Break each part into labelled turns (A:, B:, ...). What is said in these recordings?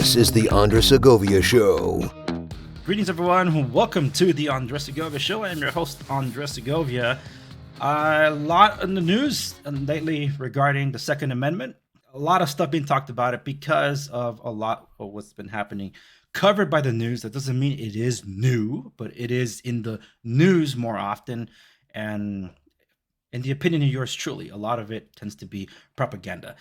A: This is the Andres Segovia Show.
B: Greetings, everyone. Welcome to the Andres Segovia Show. I'm your host, Andres Segovia. A lot in the news lately regarding the Second Amendment. A lot of stuff being talked about it because of a lot of what's been happening covered by the news. That doesn't mean it is new, but it is in the news more often. And in the opinion of yours truly, a lot of it tends to be propaganda.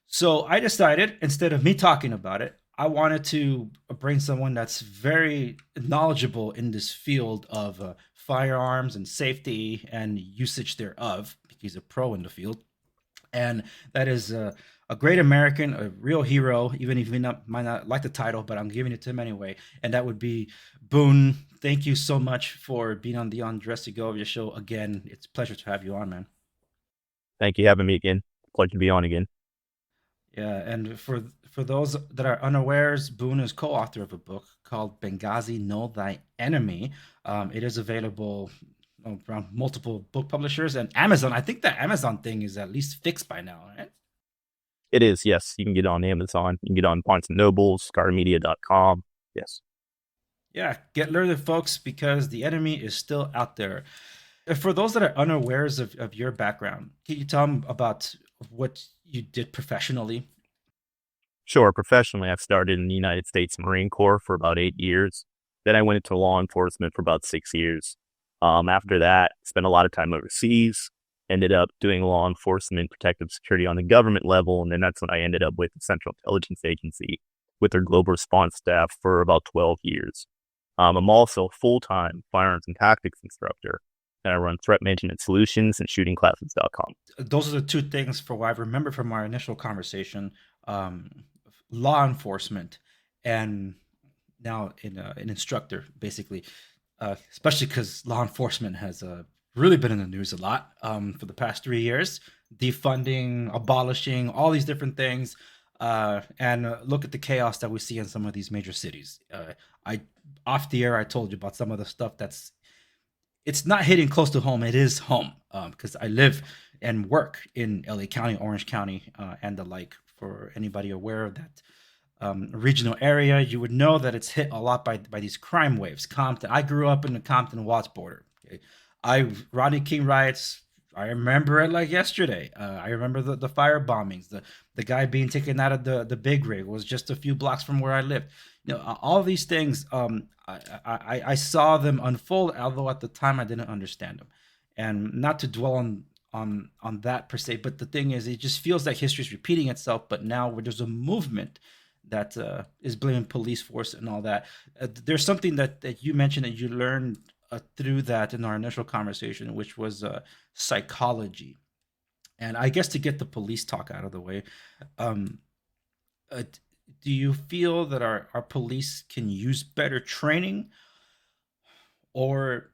B: So I decided, instead of me talking about it, I wanted to bring someone that's very knowledgeable in this field of firearms and safety and usage thereof. He's a pro in the field. And that is a great American, a real hero, even if you might not like the title, but I'm giving it to him anyway. And that would be Boon. Thank you so much for being on the Andres Segovia Show again. It's a pleasure to have you on, man.
C: Thank you for having me again. Pleasure to be on again.
B: Yeah, and for those that are unawares, Boon is co-author of a book called Benghazi, Know Thy Enemy. It is available around multiple book publishers and Amazon. I think the Amazon thing is at least fixed by now, right?
C: It is, yes. You can get it on Amazon. You can get it on Barnes & Noble, ScarMedia.com. Yes.
B: Yeah, get learned, folks, because the enemy is still out there. For those that are unawares of your background, can you tell them about what you did professionally?
C: Sure. Professionally, I've started in the United States Marine Corps for about 8 years. Then I went into law enforcement for about 6 years. After that, spent a lot of time overseas, ended up doing law enforcement, protective security on the government level. And then that's when I ended up with the Central Intelligence Agency with their global response staff for about 12 years. I'm also a full-time firearms and tactics instructor, and I run threat management solutions and shootingclasses.com.
B: Those are the two things for what I remember from our initial conversation, law enforcement and now an instructor, basically, especially because law enforcement has really been in the news a lot for the past 3 years, defunding, abolishing, all these different things. And look at the chaos that we see in some of these major cities. Off the air, I told you about some of the stuff it's not hitting close to home. It is home because I live and work in LA County, Orange County, and the like. For anybody aware of that regional area, you would know that it's hit a lot by these crime waves. Compton. I grew up in the Compton-Watts border. Okay? Rodney King riots. I remember it like yesterday. I remember the fire bombings. The guy being taken out of the big rig was just a few blocks from where I lived. You know, all these things. I saw them unfold, although at the time I didn't understand them. And not to dwell on that per se, but the thing is, it just feels like history is repeating itself. But now where there's a movement that is blaming police force and all that. There's something that you mentioned that you learned through that in our initial conversation, which was psychology. And I guess to get the police talk out of the way, do you feel that our police can use better training, or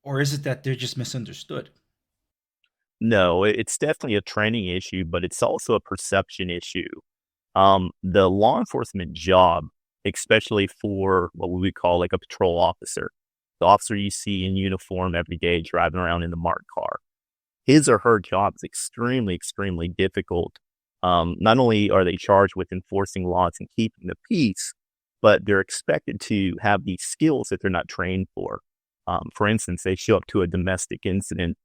B: is it that they're just misunderstood?
C: No, it's definitely a training issue, but it's also a perception issue. The law enforcement job, especially for what we would call like a patrol officer, the officer you see in uniform every day driving around in the marked car, his or her job is extremely, extremely difficult. Not only are they charged with enforcing laws and keeping the peace, but they're expected to have these skills that they're not trained for. For instance, they show up to a domestic incident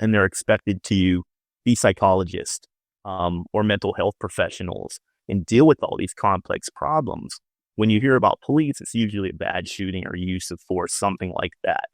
C: and they're expected to be psychologists or mental health professionals and deal with all these complex problems. When you hear about police, it's usually a bad shooting or use of force, something like that.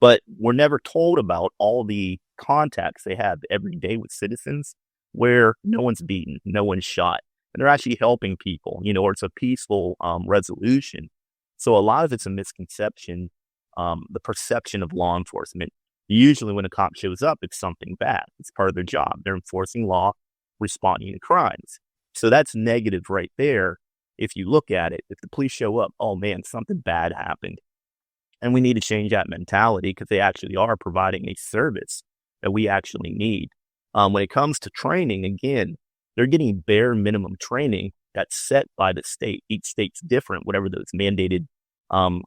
C: But we're never told about all the contacts they have every day with citizens where no one's beaten, no one's shot, and they're actually helping people, or it's a peaceful resolution. So a lot of it's a misconception, the perception of law enforcement. Usually when a cop shows up, it's something bad. It's part of their job. They're enforcing law, responding to crimes. So that's negative right there. If you look at it, if the police show up, oh man, something bad happened. And we need to change that mentality because they actually are providing a service that we actually need. When it comes to training, again, they're getting bare minimum training that's set by the state. Each state's different, whatever those mandated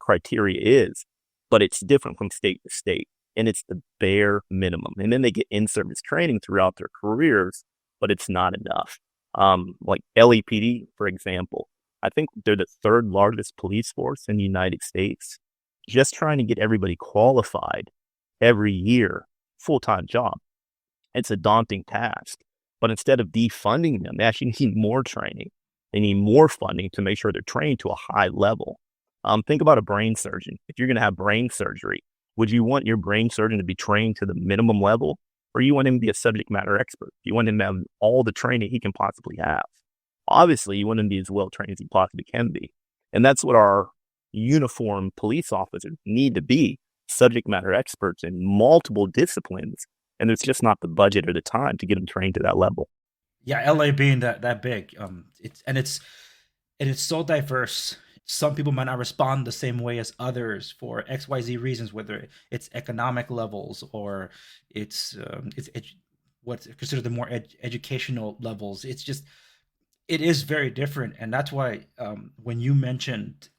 C: criteria is, but it's different from state to state. And it's the bare minimum. And then they get in-service training throughout their careers, but it's not enough. Like LAPD, for example, I think they're the third largest police force in the United States. Just trying to get everybody qualified every year, full-time job. It's a daunting task. But instead of defunding them, they actually need more training. They need more funding to make sure they're trained to a high level. Think about a brain surgeon. If you're going to have brain surgery, would you want your brain surgeon to be trained to the minimum level, or you want him to be a subject matter expert? You want him to have all the training he can possibly have. Obviously, you want him to be as well trained as he possibly can be. And that's what our uniformed police officers need to be, subject matter experts in multiple disciplines. And there's just not the budget or the time to get them trained to that level.
B: Yeah, LA being that big, it's so diverse. Some people might not respond the same way as others for XYZ reasons, whether it's economic levels or it's what's considered the more educational levels. It is very different, and that's why when you mentioned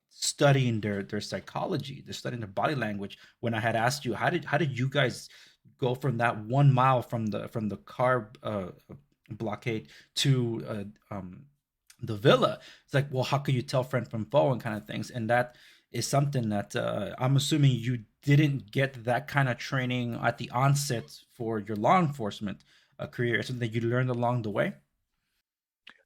B: studying their psychology, they're studying their body language. When I had asked you how did you guys go from that 1 mile from the car blockade to the villa, it's like, well, how can you tell friend from foe and kind of things, and that is something that I'm assuming you didn't get that kind of training at the onset for your law enforcement career. It's something that you learned along the way.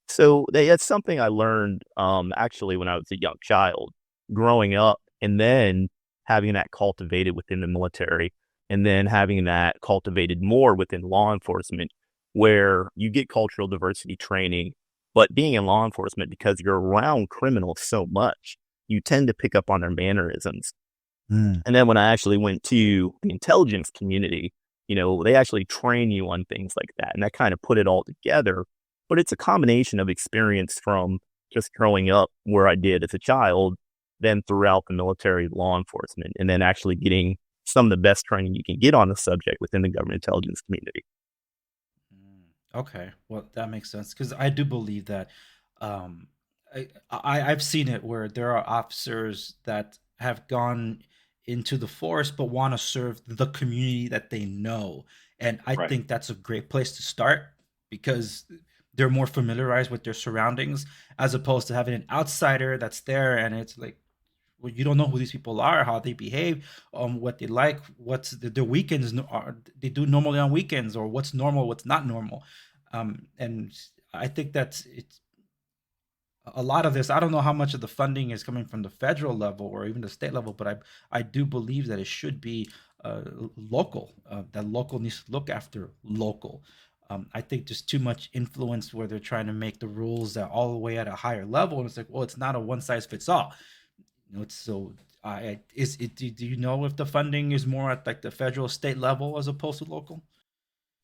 C: So that's something I learned actually when I was a young child, growing up, and then having that cultivated within the military, and then having that cultivated more within law enforcement, where you get cultural diversity training. But being in law enforcement, because you're around criminals so much, you tend to pick up on their mannerisms. And then when I actually went to the intelligence community, they actually train you on things like that. And that kind of put it all together. But it's a combination of experience from just growing up where I did as a child, then throughout the military, law enforcement, and then actually getting some of the best training you can get on the subject within the government intelligence community.
B: Okay, well, that makes sense because I do believe that um, I've seen it where there are officers that have gone into the force but want to serve the community that they know, and I
C: Right.
B: think that's a great place to start because they're more familiarized with their surroundings as opposed to having an outsider that's there and it's like, well, you don't know who these people are, how they behave, what they like, what's their weekends are they do normally on weekends, or what's normal, what's not normal. And I think that's it's a lot of this. I don't know how much of the funding is coming from the federal level or even the state level, but I do believe that it should be local. That local needs to look after local. I think there's too much influence where they're trying to make the rules that all the way at a higher level, and it's like, well, it's not a one size fits all. It's so. Is it? Do you know if the funding is more at like the federal, state level as opposed to local?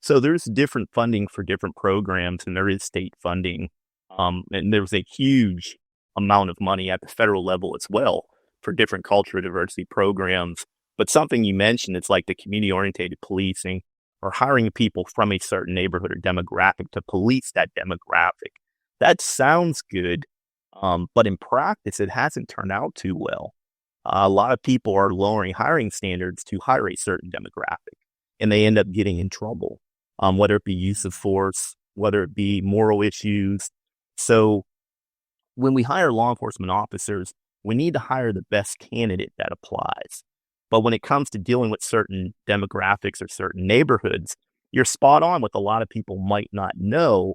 C: So there's different funding for different programs, and there is state funding. And there's a huge amount of money at the federal level as well for different cultural diversity programs. But something you mentioned, it's like the community-oriented policing or hiring people from a certain neighborhood or demographic to police that demographic. That sounds good, but in practice, it hasn't turned out too well. A lot of people are lowering hiring standards to hire a certain demographic, and they end up getting in trouble, whether it be use of force, whether it be moral issues. So when we hire law enforcement officers, we need to hire the best candidate that applies. But when it comes to dealing with certain demographics or certain neighborhoods, you're spot on with a lot of people might not know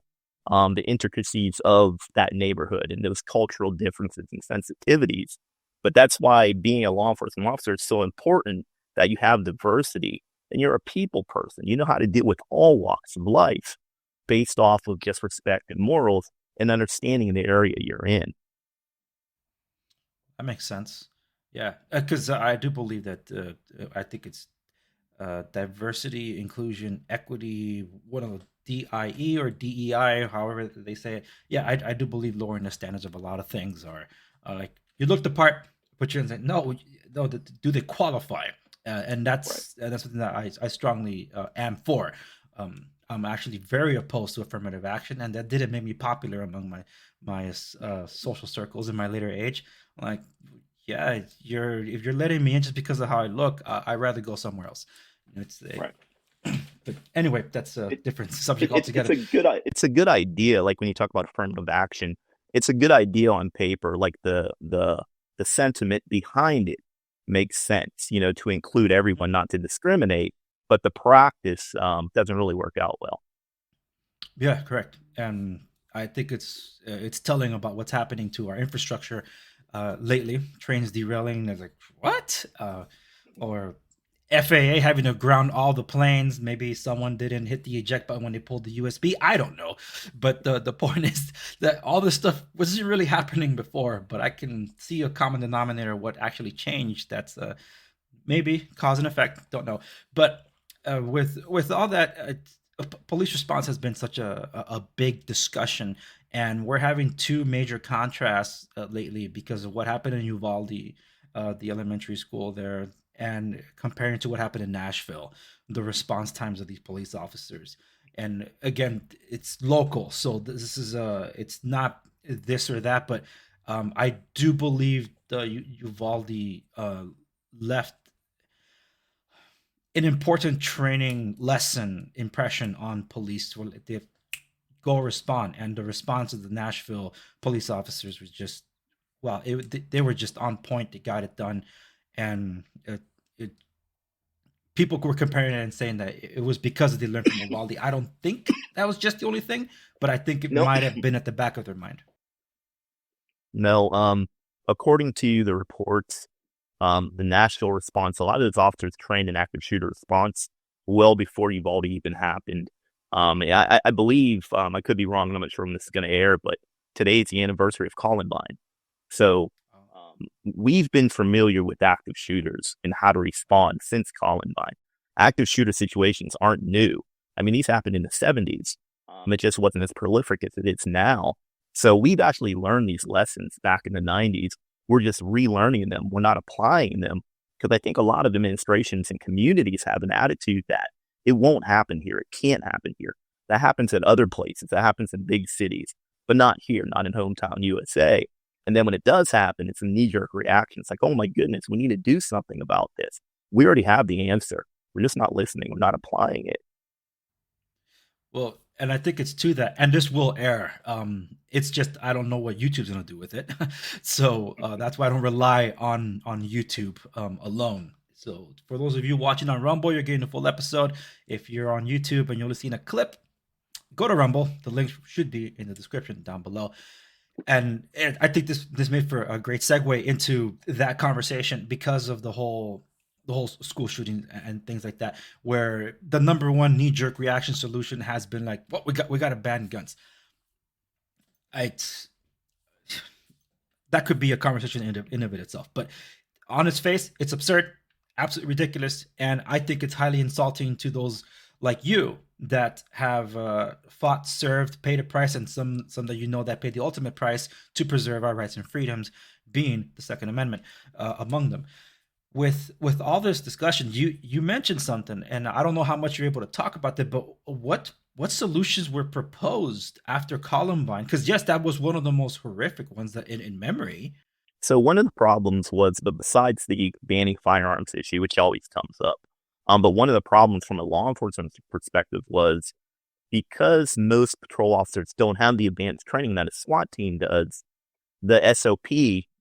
C: the intricacies of that neighborhood and those cultural differences and sensitivities. But that's why being a law enforcement officer is so important, that you have diversity and you're a people person. You know how to deal with all walks of life based off of just respect and morals and understanding the area you're in.
B: That makes sense. Yeah, because I do believe that I think it's diversity, inclusion, equity, what are the DIE or DEI, however they say it. Yeah, I do believe lowering the standards of a lot of things are like you look the part, but you're saying no, no, do they qualify? And
C: Right.
B: that's something that I strongly am for. I'm actually very opposed to affirmative action, and that didn't make me popular among my social circles in my later age. Like, yeah, you're if you're letting me in just because of how I look, I'd rather go somewhere else. It's
C: Right.
B: but anyway, that's a
C: It,
B: different subject
C: it's
B: altogether.
C: a good it's a good idea. Like when you talk about affirmative action, it's a good idea on paper, like the sentiment behind it makes sense, to include everyone, not to discriminate, but the practice doesn't really work out well.
B: Yeah, correct. And I think it's telling about what's happening to our infrastructure lately. Trains derailing. There's like what? Or FAA having to ground all the planes. Maybe someone didn't hit the eject button when they pulled the USB. I don't know. But the point is that all this stuff wasn't really happening before. But I can see a common denominator. What actually changed? That's maybe cause and effect. Don't know. But with all that, police response has been such a big discussion, and we're having two major contrasts lately because of what happened in Uvalde, the elementary school there, and comparing to what happened in Nashville, the response times of these police officers. And again, it's local, so this is it's not this or that, but I do believe the Uvalde left an important training lesson impression on police to they go respond, and the response of the Nashville police officers was just well, they were just on point. They got it done, and it people were comparing it and saying that it was because they learned from Uvalde. I don't think that was just the only thing, but I think it
C: No,
B: might have been at the back of their mind.
C: no. According to the reports, the Nashville response, a lot of those officers trained in active shooter response well before Uvalde even happened. I believe, I could be wrong, I'm not sure when this is going to air, but today's the anniversary of Columbine. So we've been familiar with active shooters and how to respond since Columbine. Active shooter situations aren't new. I mean, these happened in the 70s. It just wasn't as prolific as it is now. So we've actually learned these lessons back in the 90s. We're just relearning them. We're not applying them because I think a lot of administrations and communities have an attitude that it won't happen here. It can't happen here. That happens in other places. That happens in big cities, but not here, not in hometown USA. And then when it does happen, it's a knee-jerk reaction. It's like, oh my goodness, we need to do something about this. We already have the answer. We're just not listening. We're not applying it.
B: Well, and I think it's to that, and this will air. It's just I don't know what YouTube's gonna do with it, so that's why I don't rely on YouTube alone. So for those of you watching on Rumble, you're getting the full episode. If you're on YouTube and you're only seeing a clip, go to Rumble. The link should be in the description down below. And I think this made for a great segue into that conversation because of the whole school shooting and things like that, where the number one knee jerk reaction solution has been like, "What we got to ban guns." It's that could be a conversation in of it itself, but on its face, it's absurd, absolutely ridiculous, and I think it's highly insulting to those like you that have fought, served, paid a price, and some that that paid the ultimate price to preserve our rights and freedoms, being the Second Amendment among them. With all this discussion, you mentioned something, and I don't know how much you're able to talk about that, but what solutions were proposed after Columbine? Because yes, that was one of the most horrific ones that in memory.
C: So one of the problems was, but besides the banning firearms issue, which always comes up, but one of the problems from a law enforcement perspective was because most patrol officers don't have the advanced training that a SWAT team does, the SOP,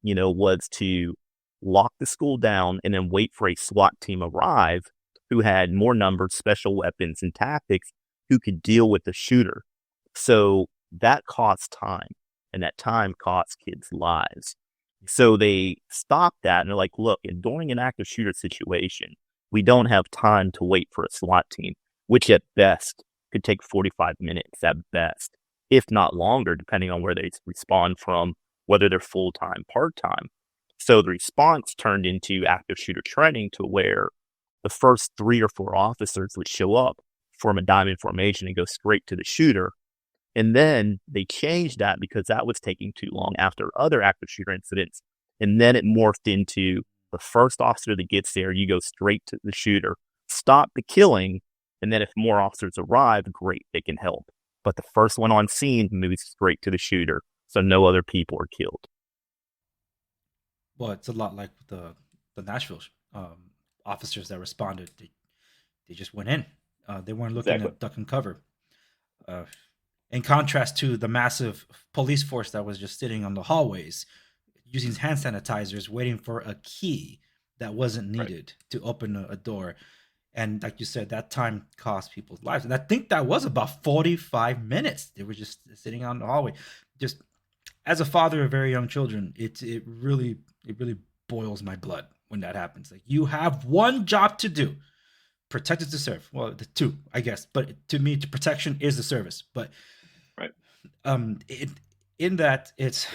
C: was to lock the school down and then wait for a SWAT team arrive who had more numbers, special weapons, and tactics who could deal with the shooter. So that costs time, and that time costs kids' lives. So they stopped that, and they're like, look, during an active shooter situation, we don't have time to wait for a SWAT team, which at best could take 45 minutes at best, if not longer, depending on where they respond from, whether they're full-time, part-time. So the response turned into active shooter training to where the first 3 or 4 officers would show up, form a diamond formation, and go straight to the shooter. And then they changed that because that was taking too long after other active shooter incidents. And then it morphed into the first officer that gets there, you go straight to the shooter, stop the killing, and then if more officers arrive, great, they can help. But the first one on scene moves straight to the shooter, so no other people are killed.
B: Well, it's a lot like the Nashville officers that responded. They just went in. They weren't looking
C: Exactly.
B: at duck and cover. in contrast to the massive police force that was just sitting on the hallways using hand sanitizers, waiting for a key that wasn't
D: Right.
B: needed to open a door. And like you said, that time cost people's lives. And I think that was about 45 minutes. They were just sitting on the hallway. Just as a father of very young children, it really boils my blood when that happens. Like, you have one job to do: protect is to serve. Well, the two, I guess, but to me, the protection is the service. But
D: Right.
B: it, in that, it's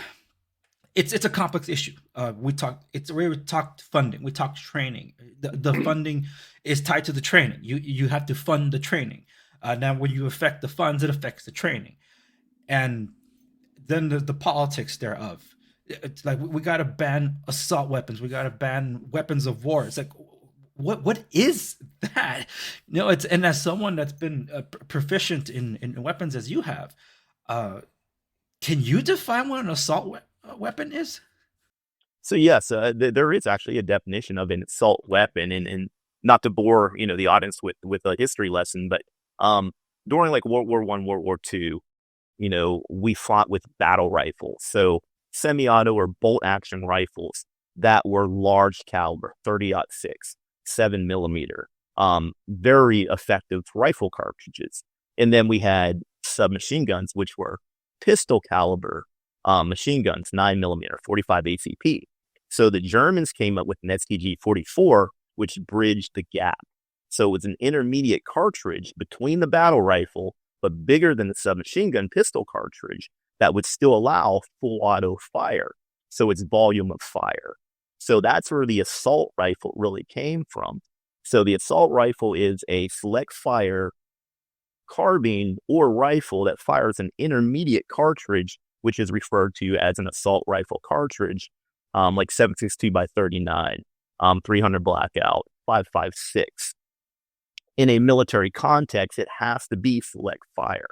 B: a complex issue. We talked funding, we talked training. The funding is tied to the training. You have to fund the training. Now, when you affect the funds, it affects the training, and then the politics thereof. It's like, we got to ban assault weapons. We got to ban weapons of war. It's like, what is that? It's, and as someone that's been proficient in weapons as you have, can you define what an assault weapon is?
C: So yes, there is actually a definition of an assault weapon, and not to bore the audience with a history lesson, but during like World War I, World War II, we fought with battle rifles, so semi-auto or bolt action rifles that were large caliber, 30-06, 7 millimeter, very effective rifle cartridges, and then we had submachine guns, which were pistol caliber machine guns, 9 millimeter, 45 ACP. So the Germans came up with an STG-44, which bridged the gap. So it was an intermediate cartridge between the battle rifle, but bigger than the submachine gun pistol cartridge that would still allow full auto fire. So it's volume of fire. So that's where the assault rifle really came from. So the assault rifle is a select fire carbine or rifle that fires an intermediate cartridge, which is referred to as an assault rifle cartridge, like 7.62 by 39, 300 blackout, 5.56. In a military context, it has to be select fire.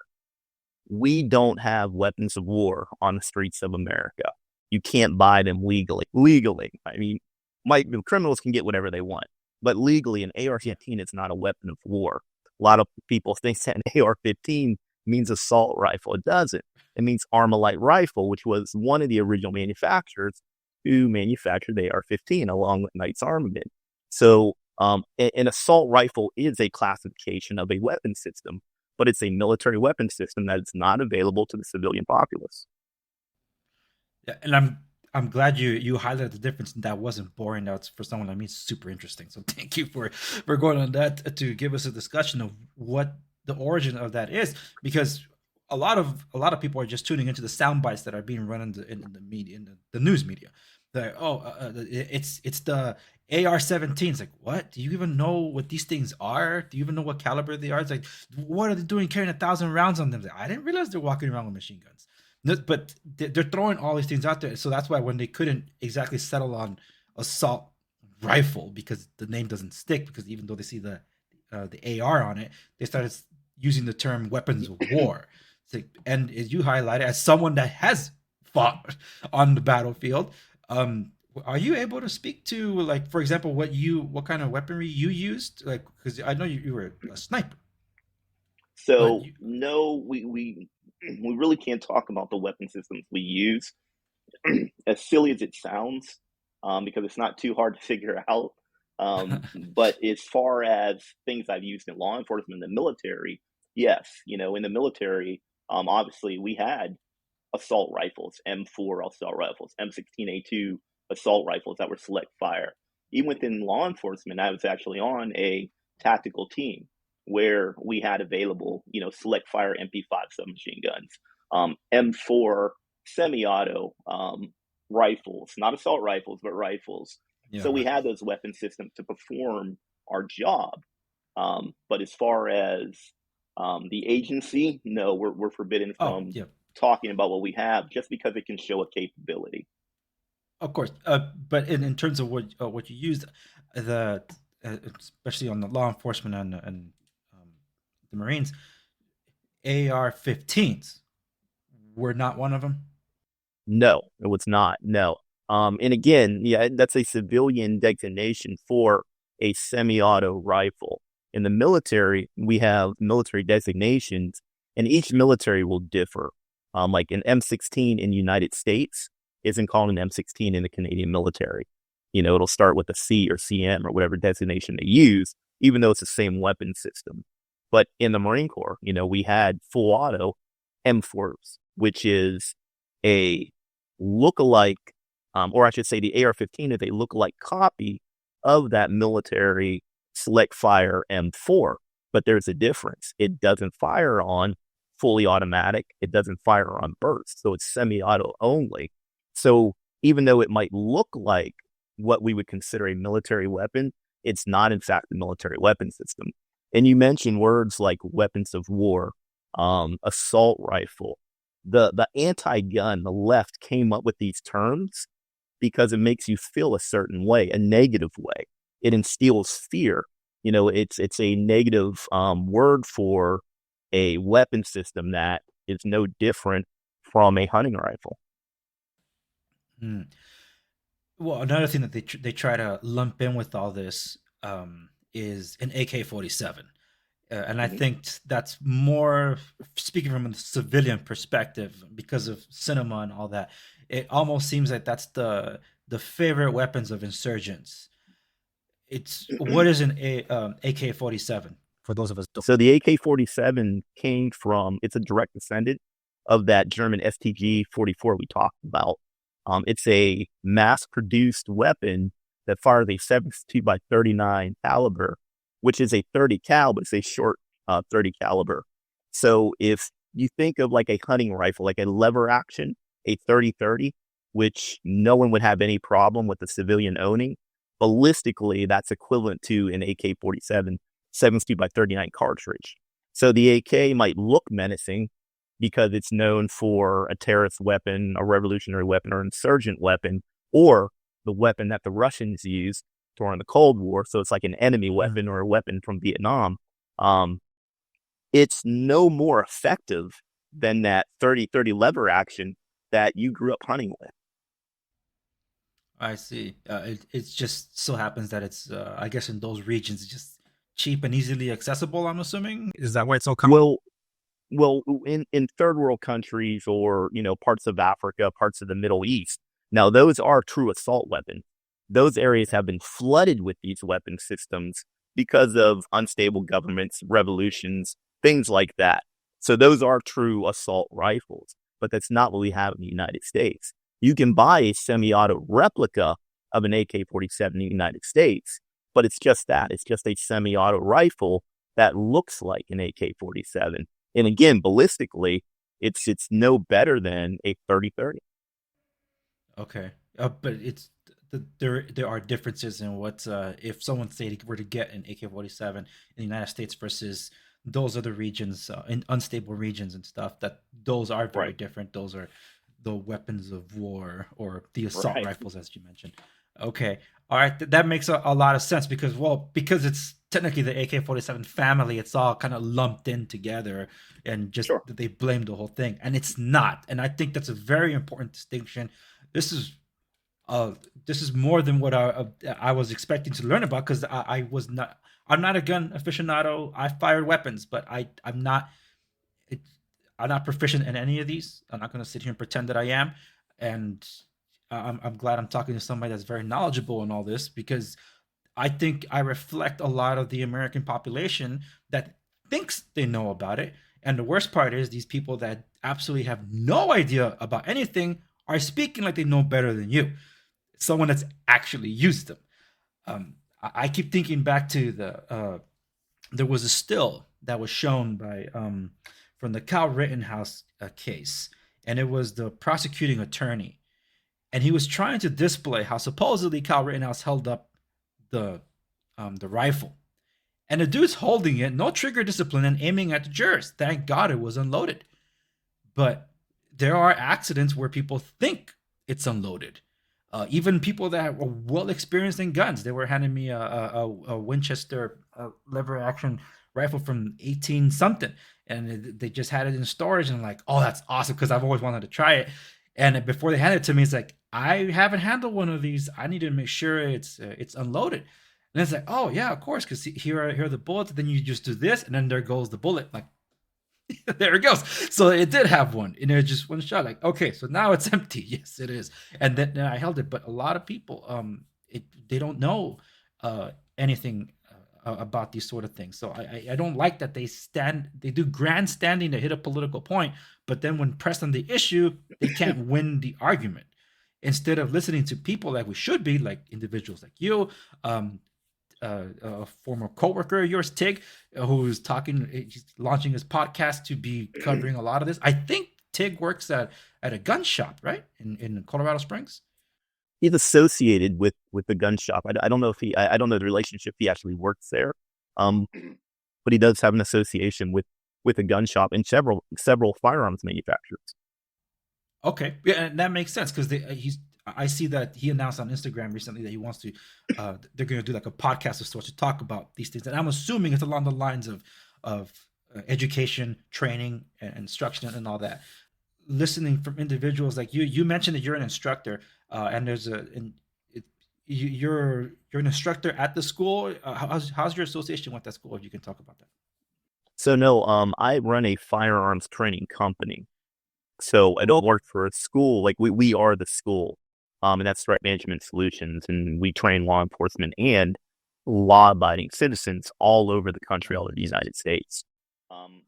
C: We don't have weapons of war on the streets of America. You can't buy them legally. I mean, criminals can get whatever they want, but legally, an AR-15 is not a weapon of war. A lot of people think that an AR-15 means assault rifle. It doesn't. It means Armalite rifle, which was one of the original manufacturers who manufactured the AR-15 along with Knight's Armament. So an assault rifle is a classification of a weapon system, but it's a military weapon system that is not available to the civilian populace.
B: Yeah, and I'm glad you highlighted the difference, and that wasn't boring. That's, for someone like me, super interesting. So thank you for going on that to give us a discussion of what the origin of that is, because a lot of people are just tuning into the sound bites that are being run in the media, in the news media. They're like, it's the AR-17. It's like, what? Do you even know what these things are? Do you even know what caliber they are? It's like, what are they doing carrying 1,000 rounds on them? Like, I didn't realize they're walking around with machine guns. No, but they're throwing all these things out there. So that's why when they couldn't exactly settle on assault rifle, because the name doesn't stick, because even though they see the AR on it, they started using the term weapons of war. And as you highlighted, as someone that has fought on the battlefield, are you able to speak to, like, for example, what kind of weaponry you used? Like, because I know you were a sniper.
C: So no, we really can't talk about the weapon systems we use, as silly as it sounds, because it's not too hard to figure out. But as far as things I've used in law enforcement and the military, yes, in the military, obviously we had assault rifles, M4 assault rifles, M16A2 assault rifles that were select fire. Even within law enforcement, I was actually on a tactical team where we had available, select fire MP5 submachine guns, M4 semi-auto rifles, not assault rifles, but rifles. Yeah. So we had those weapon systems to perform our job. But as far as the agency, no, we're forbidden from talking about what we have, just because it can show a capability.
B: Of course, but in terms of what you used, especially on the law enforcement and the Marines, AR-15s were not one of them.
C: No, it was not. No. And again, that's a civilian designation for a semi-auto rifle. In the military, we have military designations, and each military will differ. Like an M16 in the United States isn't called an M16 in the Canadian military. It'll start with a C or CM or whatever designation they use, even though it's the same weapon system. But in the Marine Corps, we had full auto M4s, which is a lookalike, or I should say the AR-15 is a lookalike copy of that military select fire M4. But there's a difference. It doesn't fire on fully automatic. It doesn't fire on burst. So it's semi-auto only. So even though it might look like what we would consider a military weapon, it's not in fact a military weapon system. And you mentioned words like weapons of war, assault rifle. The anti-gun, the left came up with these terms because it makes you feel a certain way, a negative way. It instills fear. It's a negative word for a weapon system that is no different from a hunting rifle.
B: Hmm. Well, another thing that they try to lump in with all this is an AK-47. And I think that's more speaking from a civilian perspective because of cinema and all that. It almost seems like that's the favorite weapons of insurgents. It's what is an AK-47 for those of us?
C: So the AK-47 came from, it's a direct descendant of that German STG-44 we talked about. It's a mass-produced weapon that fires a 72 by 39 caliber, which is a 30 cal, but it's a short 30 caliber. So if you think of like a hunting rifle, like a lever action, a 30-30, which no one would have any problem with the civilian owning, ballistically, that's equivalent to an AK-47 72 by 39 cartridge. So the AK might look menacing because it's known for a terrorist weapon, a revolutionary weapon, or insurgent weapon, or the weapon that the Russians used during the Cold War. So it's like an enemy weapon or a weapon from Vietnam. It's no more effective than that 30-30 lever action that you grew up hunting with.
B: I see. It just so happens that it's, I guess, in those regions, it's just cheap and easily accessible. I'm assuming. Is that why it's so common?
C: Well, in third world countries or parts of Africa, parts of the Middle East, now those are true assault weapons. Those areas have been flooded with these weapon systems because of unstable governments, revolutions, things like that. So those are true assault rifles, but that's not what we have in the United States. You can buy a semi-auto replica of an AK-47 in the United States, but it's just that. It's just a semi-auto rifle that looks like an AK-47. And again, ballistically, it's no better than a 30-30.
B: Okay, but there are differences in what if someone say were to get an AK-47 in the United States versus those other regions, in unstable regions and stuff. That those are very different. Those are the weapons of war or the assault rifles, as you mentioned. Okay, all right, that makes a lot of sense because it's technically the AK-47 family. It's all kind of lumped in together, and just they blame the whole thing, and it's not. And I think that's a very important distinction. This is more than what I was expecting to learn about because I'm not a gun aficionado. I fired weapons, but I'm not proficient in any of these. I'm not going to sit here and pretend that I am. And I'm glad I'm talking to somebody that's very knowledgeable in all this because I think I reflect a lot of the American population that thinks they know about it. And the worst part is these people that absolutely have no idea about anything are speaking like they know better than you. Someone that's actually used them. I keep thinking back to there was a still that was shown by from the Kyle Rittenhouse case, and it was the prosecuting attorney, and he was trying to display how supposedly Kyle Rittenhouse held up the rifle, and the dude's holding it, no trigger discipline, and aiming at the jurors. Thank God it was unloaded, but there are accidents where people think it's unloaded. Even people that were well experienced in guns, they were handing me a Winchester lever action rifle from 18 something, and they just had it in storage, and I'm like, oh, that's awesome because I've always wanted to try it. And before they handed it to me, it's like, I haven't handled one of these. I need to make sure it's unloaded. And it's like, oh yeah, of course, because here are the bullets. Then you just do this, and then there goes the bullet. Like, There it goes. So it did have one, and it just one shot. Like, okay, so now it's empty. Yes, it is. And then I held it. But a lot of people, they don't know anything about these sort of things. So I don't like that they do grandstanding to hit a political point, but then when pressed on the issue, they can't win the argument. Instead of listening to people like we should be, like individuals like you, um, a former coworker of yours, Tig, who's he's launching his podcast to be covering a lot of this. I think Tig works at a gun shop, right? In Colorado Springs.
C: He's associated with the gun shop. I don't know if I don't know the relationship he actually works there. But he does have an association with a gun shop and several firearms manufacturers.
B: Okay, yeah, and that makes sense because I see that he announced on Instagram recently that he wants to. They're going to do like a podcast of sorts to talk about these things, and I'm assuming it's along the lines of education, training, and instruction, and all that. Listening from individuals like you, you mentioned that you're an instructor, and you're an instructor at the school. How's your association with that school? If you can talk about that.
C: So no, I run a firearms training company. So I don't work for a school. Like we are the school, and that's Threat Management Solutions, and we train law enforcement and law-abiding citizens all over the country, all over the United States.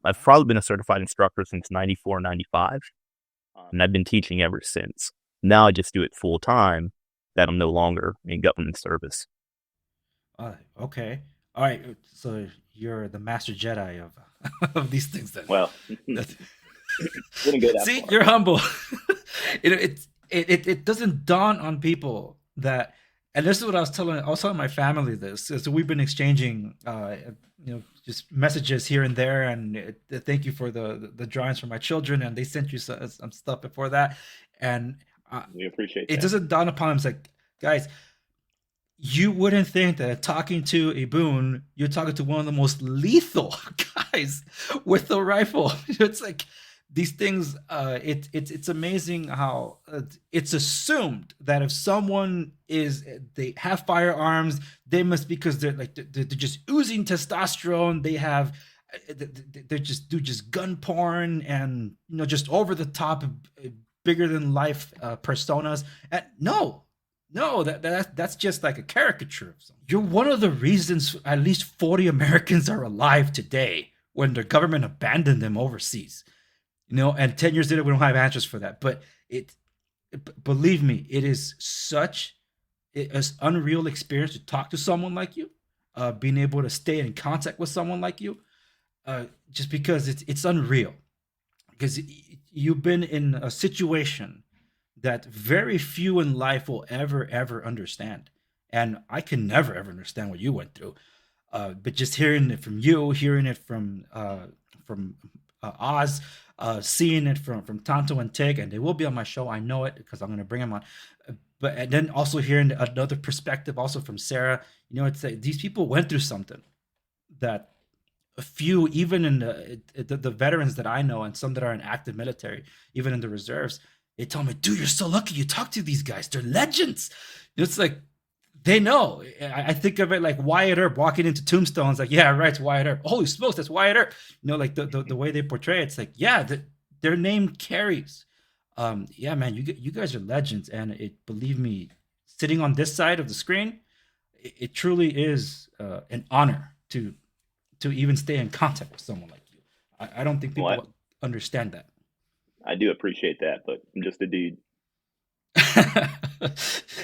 C: I've probably been a certified instructor since 94, 95, and I've been teaching ever since. Now I just do it full time. That I'm no longer in government service.
B: Okay, all right. So you're the master Jedi of these things, then.
C: Well.
B: See, far. You're humble. It doesn't dawn on people that, and this is what I was telling my family this. So we've been exchanging, just messages here and there, and thank you for the drawings for my children, and they sent you some stuff before that, and
C: we appreciate that.
B: It doesn't dawn upon them. It's like, guys, you wouldn't think that talking to a Boon, you're talking to one of the most lethal guys with a rifle. It's like, these things, it's amazing how it's assumed that if someone they have firearms, they must, because they're just oozing testosterone. They have, they just do gun porn and just over the top, bigger than life personas. And no, that's just like a caricature of something. You're one of the reasons at least 40 Americans are alive today when their government abandoned them overseas. And 10 years later, we don't have answers for that. But believe me, it is such an unreal experience to talk to someone like you, being able to stay in contact with someone like you, just because it's unreal. Because you've been in a situation that very few in life will ever understand. And I can never, ever understand what you went through. But just hearing it from you, hearing it from Oz, seeing it from Tonto and Tig, and they will be on my show. I know it because I'm going to bring them on. And then also hearing another perspective, also from Sarah. It's like these people went through something that a few, even in the veterans that I know, and some that are in active military, even in the reserves, they tell me, "Dude, you're so lucky you talk to these guys. They're legends." It's like, they know. I think of it like Wyatt Earp walking into tombstones. Like, yeah, right, it's Wyatt Earp. Holy smokes, that's Wyatt Earp. Like the way they portray it, it's like, yeah, their name carries. Yeah, man, you guys are legends, and believe me, sitting on this side of the screen, it truly is an honor to even stay in contact with someone like you. I don't think people understand that.
C: I do appreciate that, but I'm just a dude.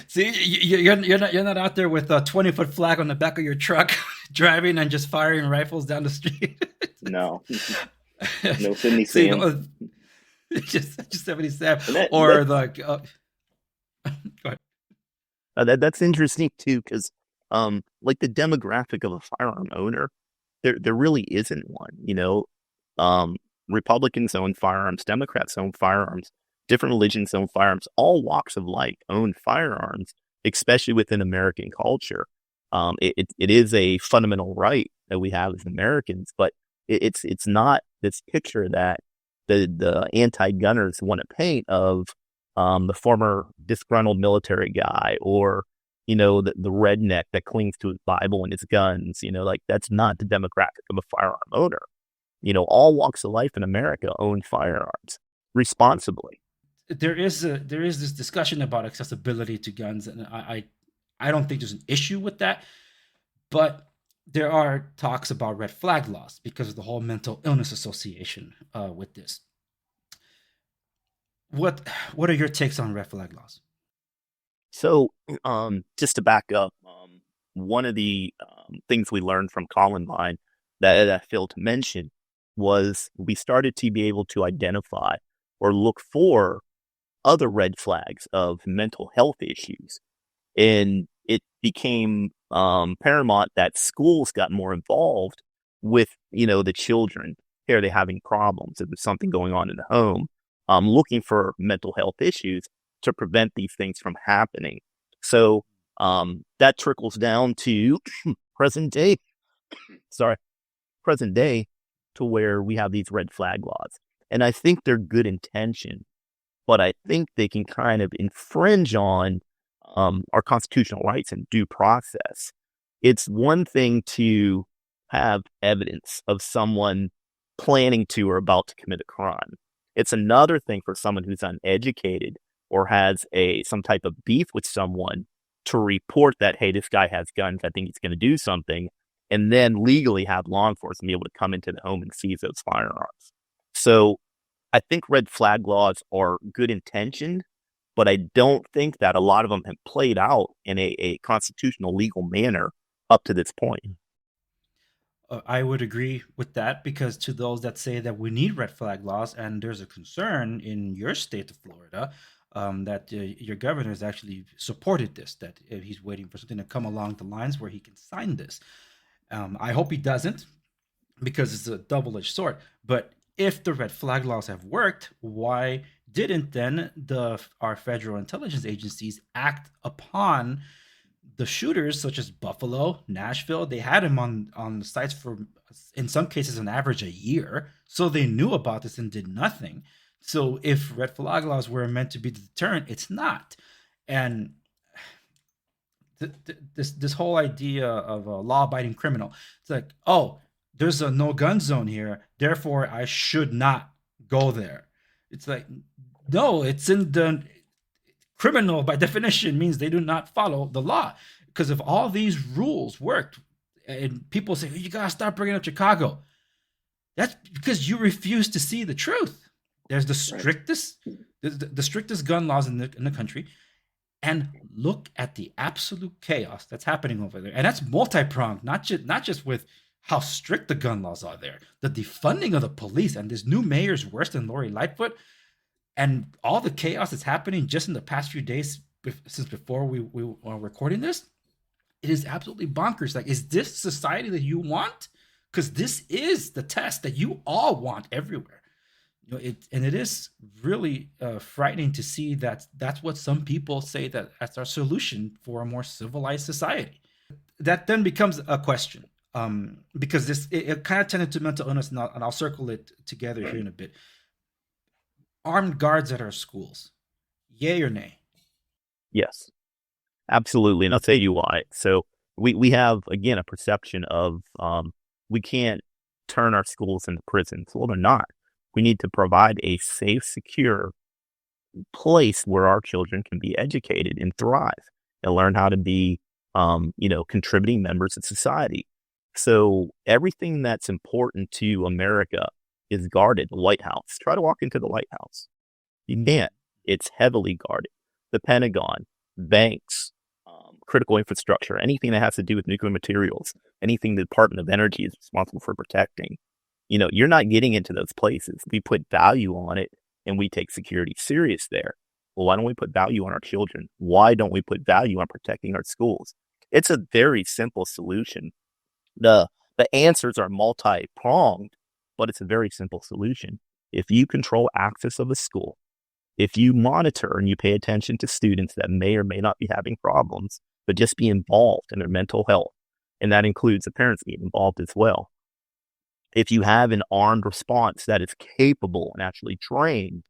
B: See, you're not out there with a 20-foot flag on the back of your truck, driving and just firing rifles down the street.
C: No, no 77.
B: Just 77, or like. Go
C: ahead. That's interesting too, because like the demographic of a firearm owner, there really isn't one. Republicans own firearms, Democrats own firearms. Different religions own firearms. All walks of life own firearms, especially within American culture. It is a fundamental right that we have as Americans, but it's not this picture that the anti-gunners want to paint of the former disgruntled military guy, or the redneck that clings to his Bible and his guns. Like, that's not the demographic of a firearm owner. all walks of life in America own firearms responsibly.
B: There is this discussion about accessibility to guns, and I don't think there's an issue with that, but there are talks about red flag laws because of the whole mental illness association with this. What are your takes on red flag laws?
C: So, just to back up, one of the things we learned from Columbine that I failed to mention was we started to be able to identify or look for other red flags of mental health issues. And it became paramount that schools got more involved with, the children. Are they having problems? If there's something going on in the home, looking for mental health issues to prevent these things from happening. So that trickles down to present day to where we have these red flag laws. And I think they're good intention, but I think they can kind of infringe on our constitutional rights and due process. It's one thing to have evidence of someone planning to or about to commit a crime. It's another thing for someone who's uneducated or has some type of beef with someone to report that, hey, this guy has guns, I think he's going to do something, and then legally have law enforcement be able to come into the home and seize those firearms. So I think red flag laws are good intentioned, but I don't think that a lot of them have played out in a constitutional legal manner up to this point.
B: I would agree with that, because to those that say that we need red flag laws, and there's a concern in your state of Florida that your governor has actually supported this, that he's waiting for something to come along the lines where he can sign this. I hope he doesn't, because it's a double-edged sword. But if the red flag laws have worked, why didn't then our federal intelligence agencies act upon the shooters, such as Buffalo, Nashville? They had him on the sites for, in some cases, an average a year. So they knew about this and did nothing. So if red flag laws were meant to be the deterrent, it's not. And this whole idea of a law-abiding criminal, it's like, oh, there's a no gun zone here, therefore I should not go there. It's like, no, it's in the criminal by definition means they do not follow the law. Because if all these rules worked, and people say, you gotta stop bringing up Chicago, that's because you refuse to see the truth. There's the strictest, the strictest gun laws in the country, and look at the absolute chaos that's happening over there. And that's multi-pronged, not just with how strict the gun laws are there, the defunding of the police, and this new mayor's worse than Lori Lightfoot, and all the chaos that's happening just in the past few days since before we are recording this. It is absolutely bonkers. Like, is this society that you want? Because this is the test that you all want everywhere. It is really frightening to see that that's what some people say that's our solution for a more civilized society. That then becomes a question, because it kind of tended to mental illness, and I'll circle it together here in a bit. Armed guards at our schools, yay or nay?
C: Yes, absolutely. And I'll tell you why. So we have, again, a perception of we can't turn our schools into prisons. Well, they're not. We need to provide a safe, secure place where our children can be educated and thrive and learn how to be, contributing members of society. So everything that's important to America is guarded. The White House. Try to walk into the White House. You can't. It's heavily guarded. The Pentagon, banks, critical infrastructure, anything that has to do with nuclear materials, anything the Department of Energy is responsible for protecting. You're not getting into those places. We put value on it, and we take security serious there. Well, why don't we put value on our children? Why don't we put value on protecting our schools? It's a very simple solution. The answers are multi-pronged, but it's a very simple solution. If you control access of a school, if you monitor and you pay attention to students that may or may not be having problems, but just be involved in their mental health, and that includes the parents being involved as well. If you have an armed response that is capable and actually trained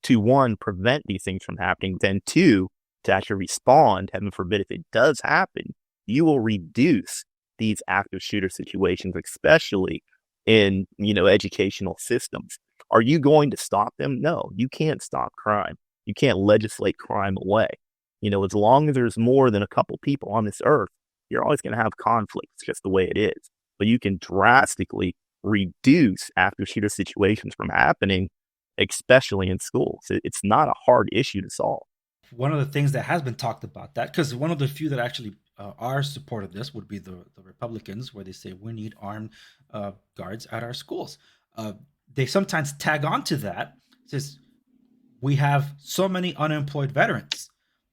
C: to, one, prevent these things from happening, then two, to actually respond, heaven forbid, if it does happen, you will reduce these active shooter situations, especially in, educational systems. Are you going to stop them? No, you can't stop crime. You can't legislate crime away. As long as there's more than a couple people on this earth, you're always going to have conflict. It's just the way it is. But you can drastically reduce active shooter situations from happening, especially in schools. It's not a hard issue to solve.
B: One of the things that has been talked about that, because one of the few that actually are supportive of this would be the Republicans, where they say we need armed guards at our schools. They sometimes tag on to that, says we have so many unemployed veterans.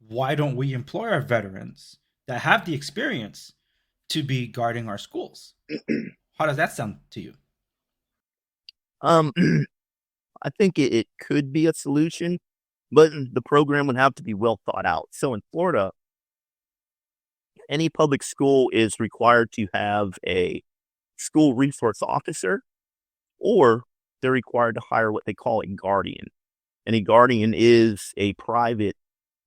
B: Why don't we employ our veterans that have the experience to be guarding our schools? How does that sound to you?
C: Um, I think it could be a solution, but the program would have to be well thought out. So in Florida, any public school is required to have a school resource officer, or they're required to hire what they call a guardian. And a guardian is a private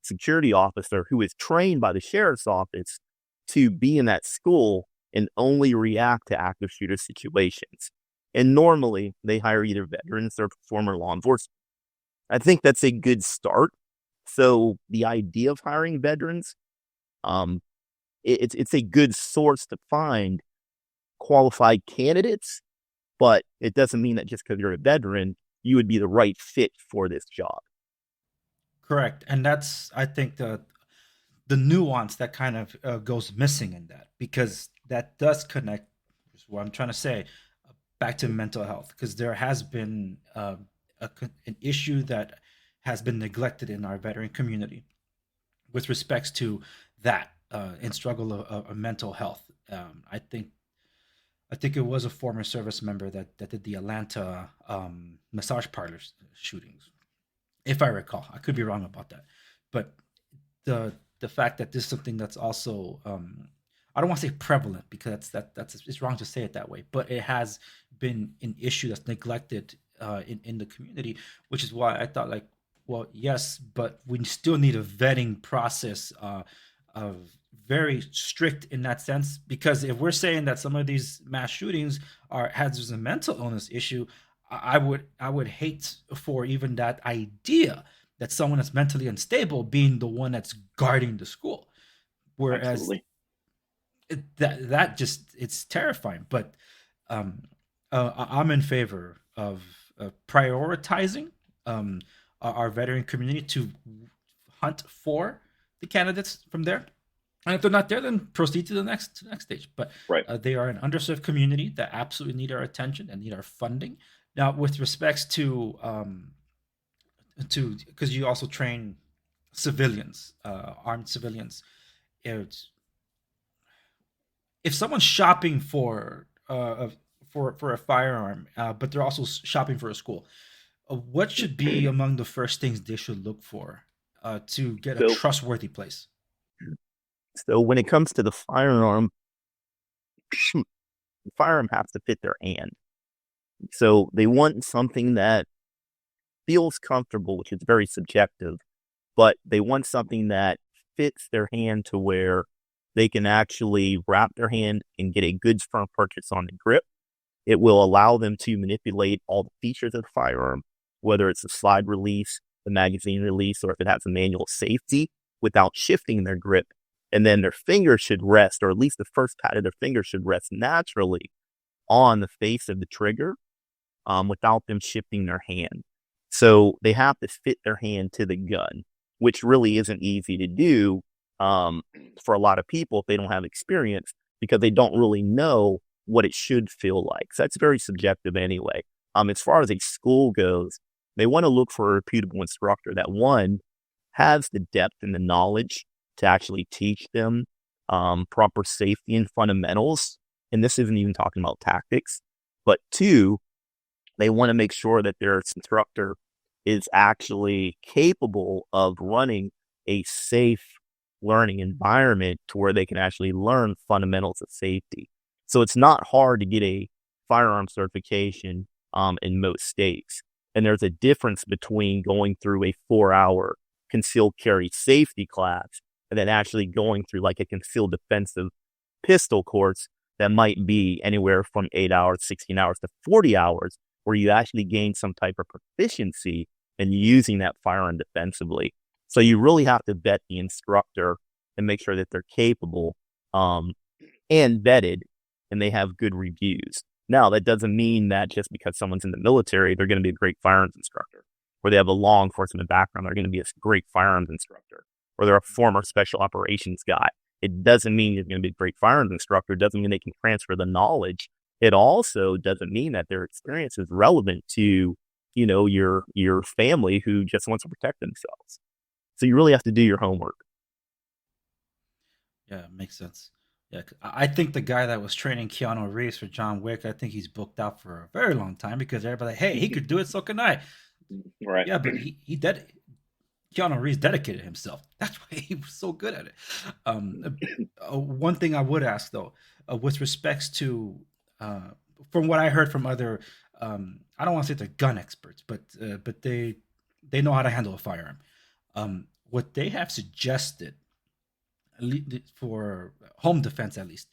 C: security officer who is trained by the sheriff's office to be in that school and only react to active shooter situations. And normally they hire either veterans or former law enforcement. I think that's a good start. So the idea of hiring veterans, it's a good source to find qualified candidates, but it doesn't mean that just because you're a veteran, you would be the right fit for this job.
B: Correct, and that's, I think, the nuance that kind of goes missing in that, because that does connect, is what I'm trying to say, back to mental health, because there has been an issue that has been neglected in our veteran community with respects to that in struggle of mental health. I think it was a former service member that did the Atlanta massage parlors shootings, if I recall. I could be wrong about that, but the fact that this is something that's also I don't want to say prevalent, because that's it's wrong to say it that way, but it has been an issue that's neglected in the community, which is why I thought, like, well, yes, but we still need a vetting process of very strict in that sense, because if we're saying that some of these mass shootings has a mental illness issue, I would hate for even that idea that someone that's mentally unstable being the one that's guarding the school, whereas
C: Absolutely.
B: that just, it's terrifying. But um, I'm in favor of prioritizing our veteran community to hunt for the candidates from there. And if they're not there, then proceed to the next stage. But
C: Right.
B: they are an underserved community that absolutely need our attention and need our funding. Now, with respects to because you also train civilians, armed civilians. It's, if someone's shopping for a firearm, but they're also shopping for a school, what should be among the first things they should look for to get a
C: So,
B: trustworthy place?
C: so when it comes to the firearm has to fit their hand. So they want something that feels comfortable, which is very subjective, but they want something that fits their hand to where they can actually wrap their hand and get a good firm purchase on the grip. It will allow them to manipulate all the features of the firearm, whether it's a slide release, the magazine release, or if it has a manual safety, without shifting their grip. And then their finger should rest, or at least the first pad of their finger should rest naturally on the face of the trigger, without them shifting their hand. So they have to fit their hand to the gun, which really isn't easy to do for a lot of people if they don't have experience, because they don't really know what it should feel like. So that's very subjective anyway. As far as a school goes, they want to look for a reputable instructor that, one, has the depth and the knowledge to actually teach them proper safety and fundamentals. And this isn't even talking about tactics. But two, they want to make sure that their instructor is actually capable of running a safe learning environment to where they can actually learn fundamentals of safety. So it's not hard to get a firearm certification in most states. And there's a difference between going through a 4-hour concealed carry safety class and then actually going through like a concealed defensive pistol course that might be anywhere from 8 hours, 16 hours to 40 hours, where you actually gain some type of proficiency in using that firearm defensively. So you really have to vet the instructor and make sure that they're capable and vetted and they have good reviews. Now, that doesn't mean that just because someone's in the military, they're going to be a great firearms instructor, or they have a law enforcement background, they're going to be a great firearms instructor, or they're a former special operations guy. It doesn't mean you're going to be a great firearms instructor. It doesn't mean they can transfer the knowledge. It also doesn't mean that their experience is relevant to, your family who just wants to protect themselves. So you really have to do your homework.
B: Yeah, makes sense. Yeah, I think the guy that was training Keanu Reeves for John Wick, I think he's booked out for a very long time because everybody's like, hey, he could do it, so can I.
C: Right.
B: Yeah, but Keanu Reeves dedicated himself. That's why he was so good at it. One thing I would ask though, with respects to, from what I heard from other, I don't want to say they're gun experts, but they know how to handle a firearm. What they have suggested for home defense, at least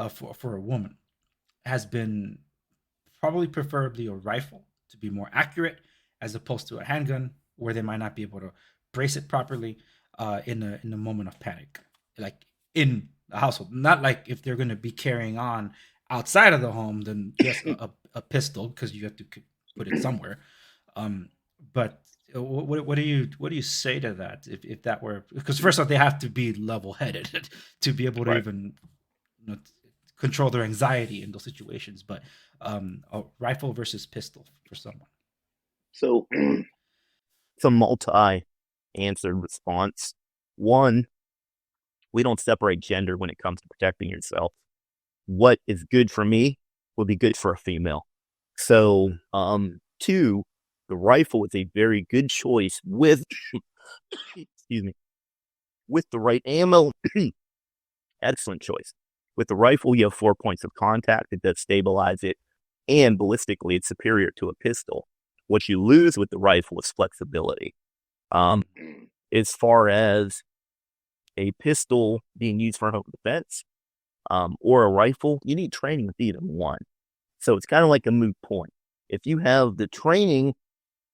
B: for a woman, has been probably preferably a rifle to be more accurate as opposed to a handgun where they might not be able to brace it properly in a moment of panic, like in the household. Not like if they're going to be carrying on outside of the home, then yes, a pistol because you have to put it somewhere. But what do you say to that if that were, because first off they have to be level headed to be able to
C: Right.
B: even control their anxiety in those situations, but a rifle versus pistol for someone.
C: So it's a multi-answered response. One, we don't separate gender when it comes to protecting yourself. What is good for me will be good for a female. So, two, the rifle is a very good choice with, excuse me, with the right ammo. Excellent choice. With the rifle, you have 4 points of contact. It does stabilize it. And ballistically, it's superior to a pistol. What you lose with the rifle is flexibility. As far as a pistol being used for home defense or a rifle, you need training with either one. So it's kind of like a moot point. If you have the training,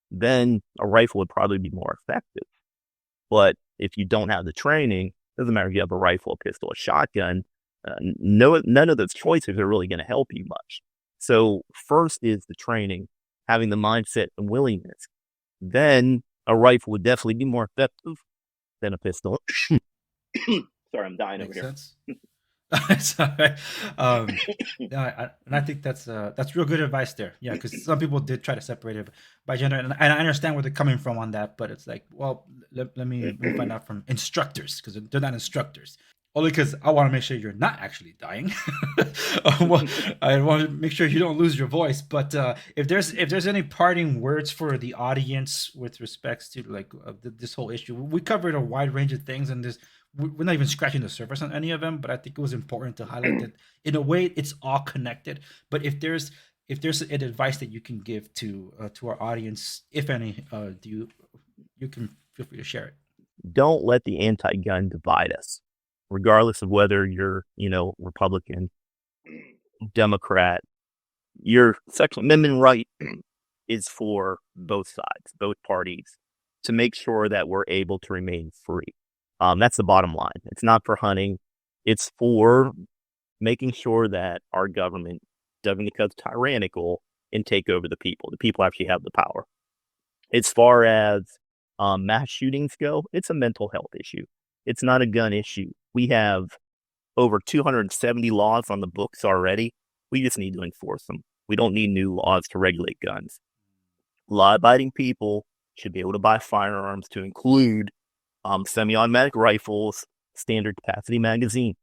C: then a rifle would probably be more effective. But if you don't have the training, it doesn't matter if you have a rifle, a pistol, a shotgun, none of those choices are really going to help you much. So first is the training, having the mindset and willingness. Then a rifle would definitely be more effective than a pistol. Sorry, I'm dying
B: Makes
C: over
B: sense. Sorry. And I think that's real good advice there. Yeah, because some people did try to separate it by gender, and I understand where they're coming from on that. But it's like, well, let me find out from instructors because they're not instructors. Only because I want to make sure you're not actually dying. Well, I want to make sure you don't lose your voice. But if there's any parting words for the audience with respects to like this whole issue, we covered a wide range of things, and we're not even scratching the surface on any of them. But I think it was important to highlight that in a way it's all connected. But if there's an advice that you can give to our audience, if any, you can feel free to share it.
C: Don't let the anti-gun divide us. Regardless of whether you're, Republican, Democrat, your Second Amendment right is for both sides, both parties, to make sure that we're able to remain free. That's the bottom line. It's not for hunting. It's for making sure that our government doesn't become tyrannical and take over the people. The people actually have the power. As far as mass shootings go, it's a mental health issue. It's not a gun issue. We have over 270 laws on the books already. We just need to enforce them. We don't need new laws to regulate guns. Law-abiding people should be able to buy firearms to include semi-automatic rifles, standard capacity magazine.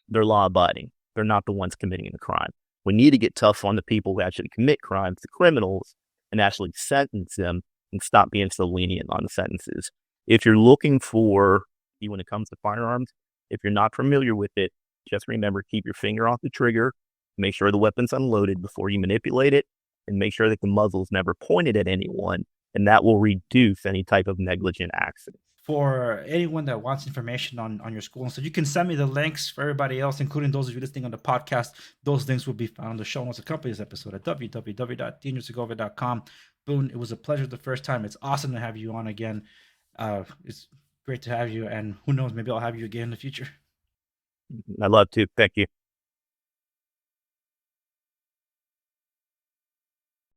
C: They're law-abiding. They're not the ones committing the crime. We need to get tough on the people who actually commit crimes, the criminals, and actually sentence them and stop being so lenient on the sentences. If you're looking for, when it comes to firearms, if you're not familiar with it, just remember, keep your finger off the trigger, make sure the weapon's unloaded before you manipulate it, and make sure that the muzzle's never pointed at anyone, and that will reduce any type of negligent accident.
B: for anyone that wants information on your school. And so you can send me the links for everybody else, including those of you listening on the podcast. Those links will be found in the show notes accompanying this episode at www.teamsegovia.com. Boon, it was a pleasure the first time. It's awesome to have you on again. It's great to have you, and who knows, maybe I'll have you again in the future.
C: I'd love to. Thank you.